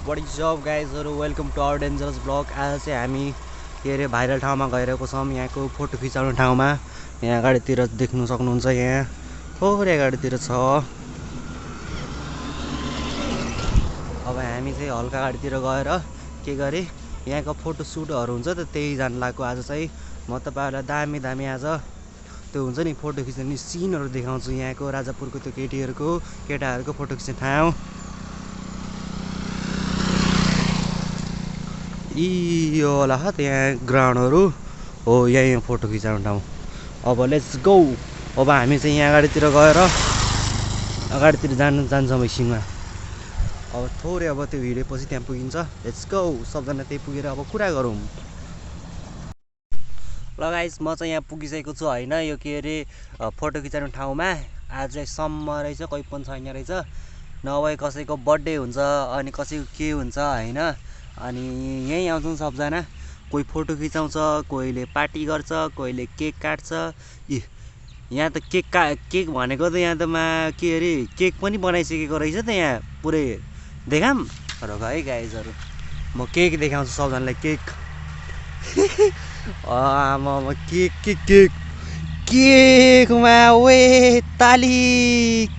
What is up guysहरु welcome to our dangerous blog. आज चाहिँ हामी के अरे भाइरल ठाउँमा गइरहेको छौँ। यहाँको फोटो खिचाउने ठाउँमा यहाँ अगाडितिर देख्नु सक्नुहुन्छ। यहाँ थोरै अगाडितिर छ। अब हामी चाहिँ हल्का अगाडितिर गएर के गरे यहाँको फोटो सुटहरू हुन्छ त त्यही जान लाग्यो। आज चाहिँ म तपाईहरुलाई दामी दामी आज त्यो हुन्छ नि फोटो खिच्ने सिनहरू देखाउँछु। यहाँको राजापुरको त्यो केटाहरूको फोटो खिच्ने ठाउँ यो होला त्यहाँ ग्राउन्डहरू हो। यहाँ फोटो खिचाउने ठाउँ। अब लेट्स गो। अब हामी चाहिँ यहाँ अगाडितिर गएर अगाडितिर जान्छौँ एकछिनमा। अब थोरै अब त्यो हिँडेपछि त्यहाँ पुगिन्छ। Let's go. सबजना त्यही पुगेर अब कुरा गरौँ। ल गाइस म चाहिँ यहाँ पुगिसकेको छु होइन। यो के अरे फोटो खिचाउने ठाउँमा आज चाहिँ सम्म रहेछ, कोही पनि छैन रहेछ। नभए कसैको बर्थडे हुन्छ अनि कसैको के हुन्छ होइन। अनि यहीँ आउँछन् सबजना। कोही फोटो खिचाउँछ, कोहीले पार्टी गर्छ, कोहीले केक काट्छ। यहाँ त केक भनेको त यहाँ त के अरे केक पनि बनाइसकेको रहेछ त यहाँ पुरै। देखाम र है गाइजहरू म केक देखाउँछु सबजनालाई। केक आमा केकमा वे ताली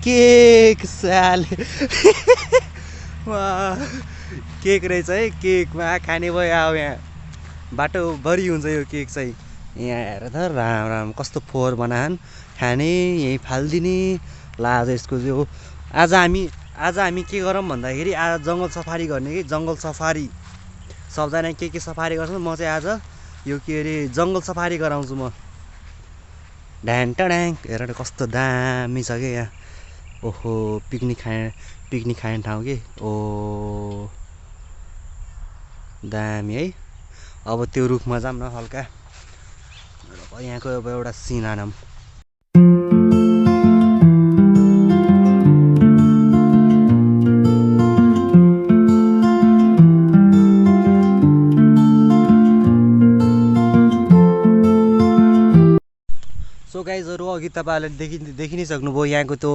केक साले केक रहेछ है। केकमा खाने भयो। अब यहाँ बाटोभरि हुन्छ यो केक चाहिँ। यहाँ हेर त राम राम कस्तो फोहोर बनाहान खाने यहीँ फालिदिने। ल आज यसको चाहिँ आज हामी के गरौँ भन्दाखेरि आज जङ्गल सफारी गर्ने कि जङ्गल सफारी। सबजना के सफारी गर्छ। म चाहिँ आज यो के अरे जङ्गल सफारी गराउँछु म। ढ्याङ टड्याङ हेर कस्तो दामी छ क्या यहाँ। ओहो पिकनिक खाने ठाउँ के। ओ दामी है। अब त्यो रुखमा जाऊँ न हल्का। यहाँको अब एउटा सिन आनौँ। सो गाइजहरू अघि तपाईँहरूले देखि नै सक्नुभयो यहाँको त्यो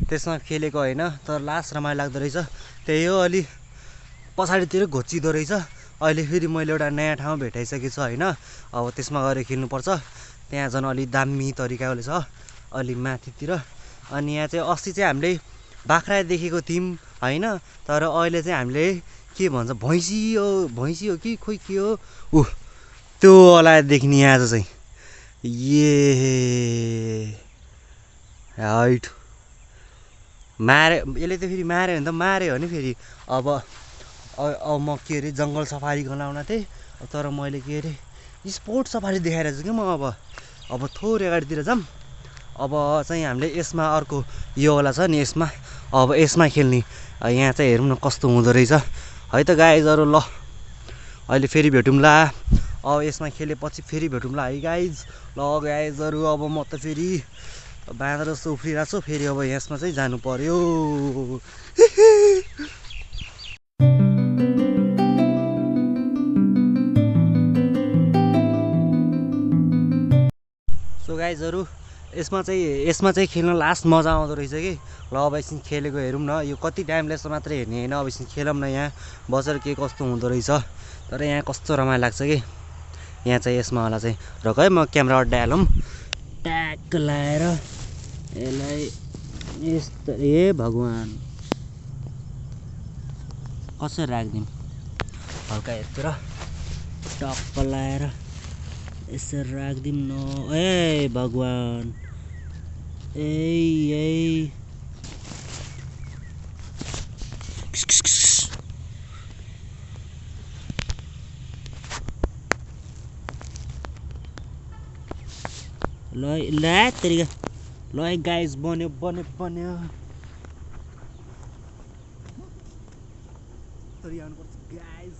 त्यसमा खेलेको होइन। तर लास्ट रमाइलो लाग्दो रहेछ। त्यही हो अलि पछाडितिर घोचिँदो रहेछ। अहिले फेरि मैले एउटा नयाँ ठाउँ भेटाइसकेको छु होइन। अब त्यसमा गएर खेल्नुपर्छ। त्यहाँ झन् अलि दामी तरिकाले छ अलि माथितिर। अनि यहाँ चाहिँ अस्ति चाहिँ हामीले बाख्रा देखेको थियौँ होइन। तर अहिले चाहिँ हामीले के भन्छ भैँसी हो कि खोइ के हो त्यो होला देख्ने आज चाहिँ। हाइट मारे यसले त फेरि माऱ्यो भने त माऱ्यो भने फेरि। अब म के अरे जङ्गल सफारी गर्न आउन थिएँ। तर मैले के अरे स्पोर्ट सफारी देखाइरहेको छु कि म। अब थोरै अगाडितिर जाऊँ। अब चाहिँ हामीले यसमा अर्को यो वाला छ नि यसमा। अब यसमा खेल्ने यहाँ चाहिँ हेरौँ न कस्तो हुँदो रहेछ है त गाइजहरू। ल अहिले फेरि भेटौँला। अब यसमा खेलेपछि फेरि भेटौँला है गाइज। ल गाइजहरू अब म त फेरि बाँदर जस्तो उफ्रिरहेको छु। फेरि अब यसमा चाहिँ जानु पर्यो। सो गाइजहरू यसमा चाहिँ खेल्न लास्ट मजा आउँदो रहेछ कि। ल अब एकछिन खेलेको हेरौँ न। यो कति टाइमले यस्तो मात्रै हेर्ने होइन। अब एकछिन खेलौँ न यहाँ बसेर के कस्तो हुँदो रहेछ। तर यहाँ कस्तो रमाइलो लाग्छ कि यहाँ चाहिँ यसमा होला चाहिँ। र है म क्यामेरा अड्डाइहालौँ ट्याक लाएर यसलाई यस्तो। ए भगवान् कसरी राखिदिउँ हल्का यतिर टक्क लाएर यसरी राखिदिउँ न। ए भगवान् ए ल तरिका। ल गाइस बन्यो। तरिका आउनुपर्छ गाइस।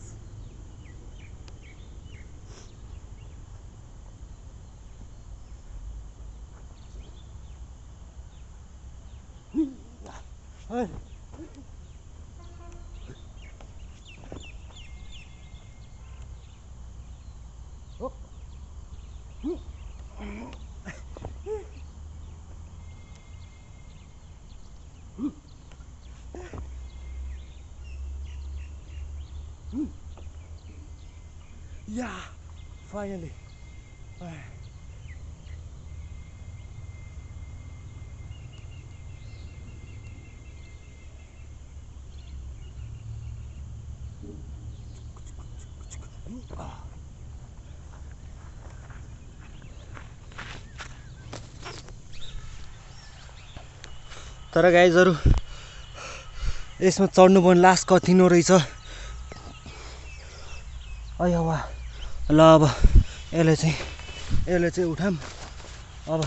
या फाइनली तर गाइजहरु यसमा चढ्नु पनि लास्ट कठिनो रहेछ। अयवा ल अब यसले चाहिँ उठाम। अब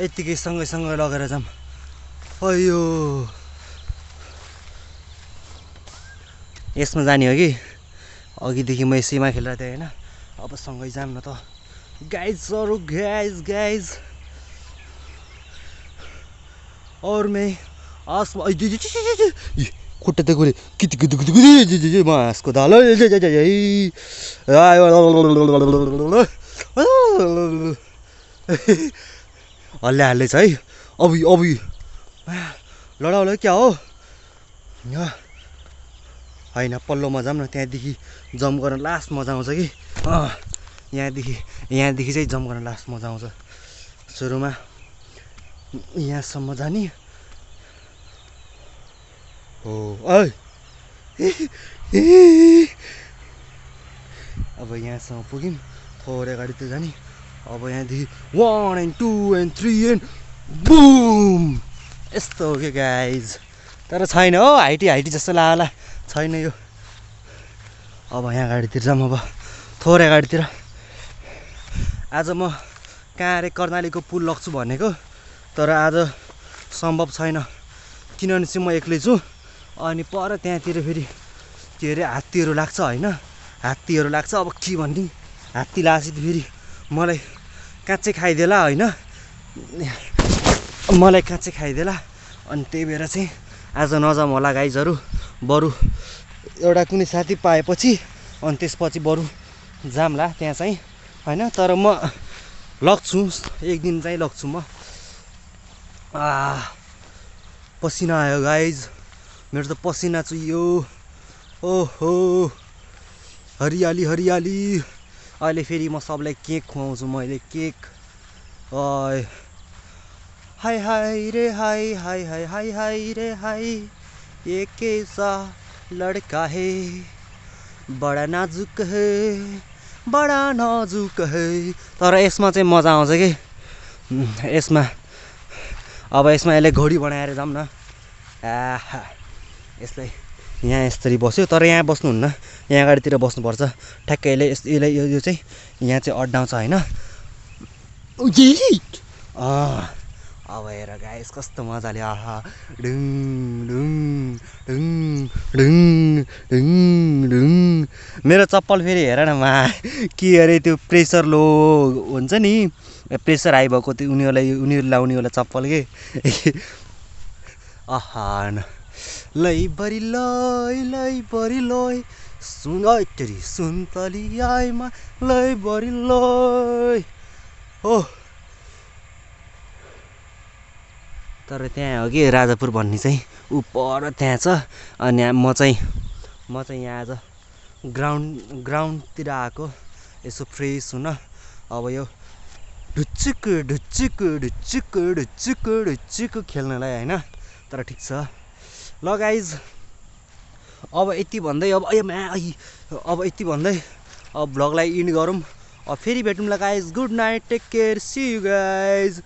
यतिकै सँगै लगेर जाम। अयो यसमा जाने हो कि अघिदेखि म यसैमा खेलेर थिएँ हैन। अब सँगै जाम न त गाइजहरु। गाइज और मैं आसमा खुट्टा त गोले किति मासको दाल हल्ले छ है। अबि लडाउला क्या हो हैन। पल्लोमा जाम न, त्यहाँदेखि जम्प गर्न लास्ट मजा आउँछ कि। यहाँदेखि चाहिँ जम्प गर्न लास्ट मजा आउँछ। सुरुमा यहाँसम्म जाने हो। अब यहाँसम्म पुग्यौँ, थोरै अगाडि त जाने। अब यहाँदेखि 1 and 2 and 3 and बुम यस्तो हो क्या गाइज। तर छैन हो हाइटी जस्तो लागला छैन यो। अब यहाँ अगाडितिर जाऊँ। अब थोरै अगाडितिर। आज म कहाँ अरे कर्णालीको पुल लग्छु भनेको, तर आज सम्भव छैन किनभने चाहिँ म एक्लै छु। अनि पर त्यहाँतिर फेरि के अरे हात्तीहरू लाग्छ हैन। हात्तीहरू लाग्छ। अब के भन्ने, हात्ती लागेपछि फेरि मलाई काँचै खाइदेला हैन। मलाई काँचै खाइदेला। अनि त्यही भएर चाहिँ आज नजाम होला गाइजहरु। बरु एउटा कुनै साथी पाएपछि अनि त्यसपछि बरु जामला त्यहाँ चाहिँ हैन। तर म लग्छु, एक दिन चाहिँ लग्छु म। पसिना आयो गाइज, मेरो त पसिना चुहियो। ओहो हरियाली अहिले फेरि म सबलाई केक खुवाउँछु। मैले केक हाय रे हाय रे हाय, ये कैसा लड़का है, बडा नाजुक है। तर यसमा चाहिँ मजा आउँछ कि यसमा। अब यसमा यसले घोडी बनाएर जाऊँ न। यसलाई यहाँ यसरी बस्यो, तर यहाँ बस्नुहुन्न, यहाँ अगाडितिर बस्नुपर्छ ठ्याक्कै। यसले यो चाहिँ यहाँ चाहिँ अड्डाउँछ हैन। अब हेर गाइस कस्तो मजाले ढुङ ढुङ ढुङ ढुङ ढुङ ढुङ। मेरो चप्पल फेरि हेर न के अरे त्यो प्रेसर लो हुन्छ नि, प्रेसर हाई भएको त्यो उनीहरू लाउने वाला चप्पल के। लैबरी लय सुन्तली आइमा लैबरी लय हो। तर त्यहाँ हो कि राजापुर भन्ने चाहिँ ऊ पर त्यहाँ छ। अनि म चाहिँ यहाँ आज ग्राउन्डतिर आएको यसो फ्रेस हुन। अब यो ढुच्चुक खेल्नलाई हैन। तर ठिक छ ल गाइज। अब यति भन्दै अब यति भन्दै अब भ्लगलाई इन्ड गरौँ। अब फेरि भेटौँला guys. Good night, take care, see you guys.